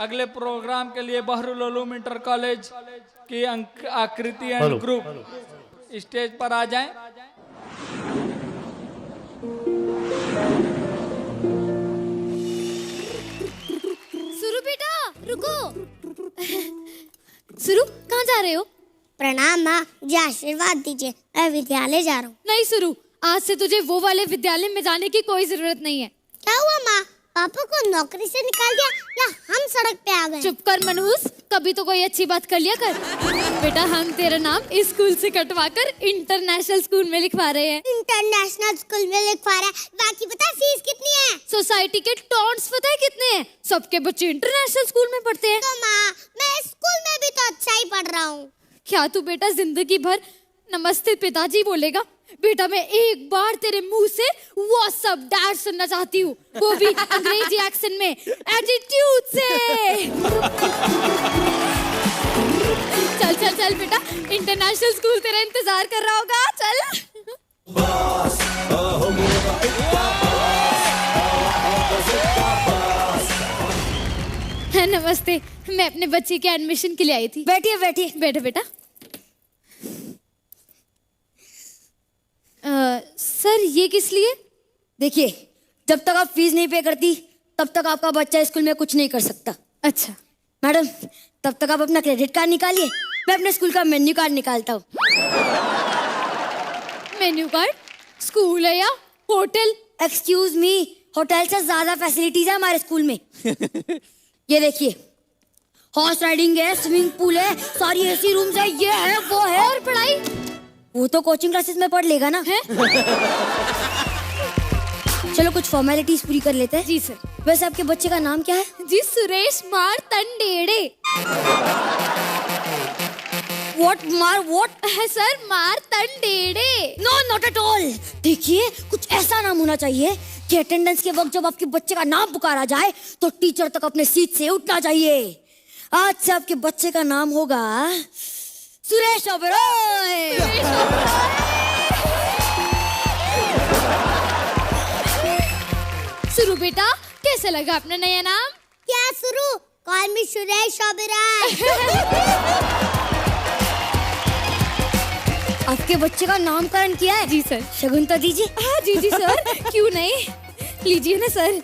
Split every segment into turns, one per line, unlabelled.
अगले प्रोग्राम के लिए बहरुल उलूम इंटर कॉलेज की आकृति एंड ग्रुप स्टेज पर आ जाएं।
सुरु बेटा रुको। सुरु कहाँ जा रहे हो?
प्रणाम माँ, मुझे आशीर्वाद दीजिए, मैं विद्यालय जा रहा हूँ।
नहीं सुरु, आज से तुझे वो वाले विद्यालय में जाने की कोई जरूरत नहीं है।
क्या हुआ माँ, पापा को नौकरी से निकाल दिया या हम सड़क पे आ गए?
चुप कर मनहूस, कभी तो कोई अच्छी बात कर लिया कर। बेटा हम तेरा नाम इस स्कूल से कटवा कर इंटरनेशनल स्कूल में लिखवा रहे हैं।
इंटरनेशनल स्कूल में लिखवा रहा है, बाकी पता फीस कितनी है?
सोसाइटी के टॉन्ट्स पता है कितने हैं? सबके बच्चे इंटरनेशनल स्कूल में पढ़ते हैं।
तो माँ, मैं स्कूल में भी तो अच्छा ही पढ़ रहा हूँ।
क्या तू बेटा जिंदगी भर नमस्ते पिताजी बोलेगा? बेटा मैं एक बार तेरे मुंह से व्हाट्सअप डैड सुनना चाहती हूँ, वो भी अंग्रेजी एक्सेंट में, एटीट्यूड से। चल चल चल बेटा, इंटरनेशनल स्कूल तेरा इंतजार कर रहा होगा, चल। नमस्ते, मैं अपने बच्चे के एडमिशन के लिए आई थी।
बैठिए बैठिए।
बैठो बेटा। सर ये किस लिए?
देखिए, जब तक आप फीस नहीं पे करती तब तक आपका बच्चा स्कूल में कुछ नहीं कर सकता।
अच्छा
मैडम, तब तक आप अपना क्रेडिट कार्ड निकालिए, मैं अपने स्कूल का मेन्यू कार्ड निकालता हूँ।
Menu card? स्कूल है या होटल?
एक्सक्यूज मी, होटल से ज्यादा फैसिलिटीज है हमारे स्कूल में। ये देखिए, हॉर्स राइडिंग है, स्विमिंग पूल है, सारी एसी रूम्स है, ये है वो है।
और पढ़ाई?
वो तो कोचिंग क्लासेस में पढ़ लेगा ना।
है?
चलो कुछ फॉर्मेलिटीज पूरी कर लेते हैं।
जी सर।
वैसे आपके बच्चे का नाम क्या है?
जी सुरेश मारतंडेड़े।
व्हाट
है sir, Martandede.
No not at all. देखिए, कुछ ऐसा नाम होना चाहिए कि अटेंडेंस के वक्त जब आपके बच्चे का नाम पुकारा जाए तो टीचर तक अपने सीट से उठना चाहिए। आज से आपके बच्चे का नाम होगा सुरेश ओबेरॉय।
सुरु बेटा, कैसे लगा अपना नया नाम?
क्या शुरू? कॉल मी सुरेश ओबेरॉय।
आपके बच्चे का नामकरण किया है?
जी सर।
शगुन तो दीजिए।
हाँ जी जी सर, क्यों नहीं, लीजिए ना सर।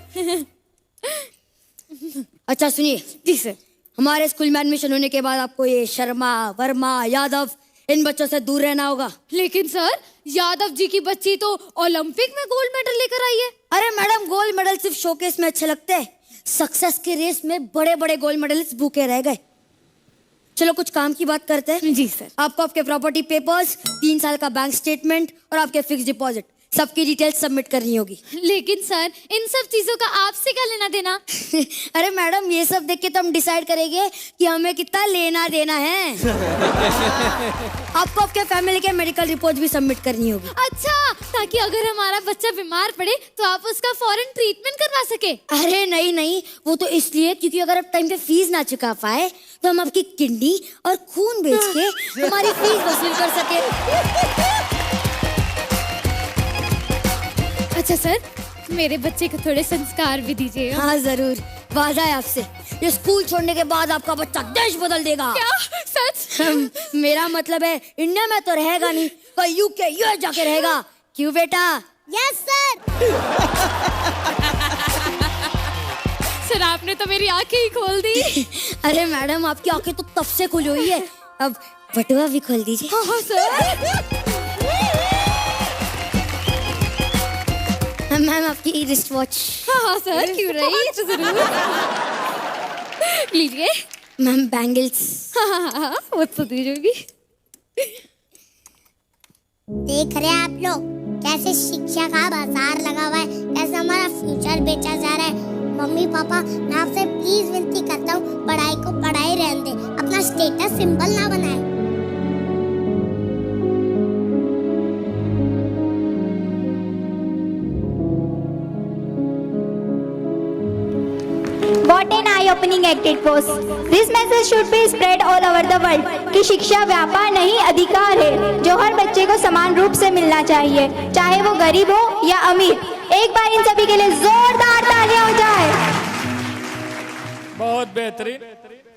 अच्छा सुनिए।
जी सर।
हमारे स्कूल में एडमिशन होने के बाद आपको ये शर्मा, वर्मा, यादव, इन बच्चों से दूर रहना होगा।
लेकिन सर, यादव जी की बच्ची तो ओलंपिक में गोल्ड मेडल लेकर आई है।
अरे मैडम, गोल्ड मेडल सिर्फ शोकेस में अच्छे लगते हैं, सक्सेस के रेस में बड़े बड़े गोल्ड मेडलिस्ट भूखे रह गए। चलो कुछ काम की बात करते हैं।
जी सर।
आपको आपके प्रॉपर्टी पेपर्स, 3 साल का बैंक स्टेटमेंट और आपके फिक्स डिपॉजिट सबकी डिटेल्स सबमिट करनी होगी।
लेकिन सर, इन सब चीजों का आपसे क्या लेना देना?
अरे मैडम, ये सब देख के तो हम डिसाइड करेंगे कि हमें कितना लेना देना है। आपको आपके फैमिली के मेडिकल रिपोर्ट भी सबमिट करनी होगी।
अच्छा, ताकि अगर हमारा बच्चा बीमार पड़े तो आप उसका फौरन ट्रीटमेंट करवा सके।
अरे नहीं नहीं, वो तो इसलिए क्योंकि अगर आप टाइम पे फीस ना चुका पाए तो हम आपकी किडनी और खून बेच के हमारी फीस वसूल कर सके।
अच्छा सर, मेरे बच्चे को थोड़े संस्कार भी दीजिए।
हाँ जरूर, वादा है आपसे, ये स्कूल छोड़ने के बाद आपका बच्चा देश बदल देगा।
क्या सच?
मेरा मतलब है इंडिया में तो रहेगा नहीं, कोई यूके यूएस जाके रहेगा। क्यों बेटा?
Yes sir.
सर आपने तो मेरी आंखें ही खोल दी।
अरे मैडम, आपकी आंखें तो तब से खुली हुई है, अब बटुआ भी खोल दीजिए।
हाँ सर।
मैम आपकी रिस्ट वॉच।
हाँ सर, क्यों नहीं, तो जरूर लीजिए।
Ma'am bangles.
हाँ, वो तो दीजिएगी।
देख रहे हैं आप लोग कैसे शिक्षा का बाजार लगा हुआ है, कैसे हमारा फ्यूचर बेचा जा रहा है। मम्मी पापा, मैं आपसे प्लीज विनती करता हूँ, पढ़ाई को पढ़ाई रहने दे, अपना स्टेटस सिंबल ना बनाए।
What an eye-opening act it was. This message should be spread all over the world कि शिक्षा व्यापार नहीं अधिकार है, जो हर बच्चे को समान रूप से मिलना चाहिए, चाहे वो गरीब हो या अमीर। एक बार इन सभी के लिए जोरदार तालियां हो जाए।
बहुत बेहतरीन।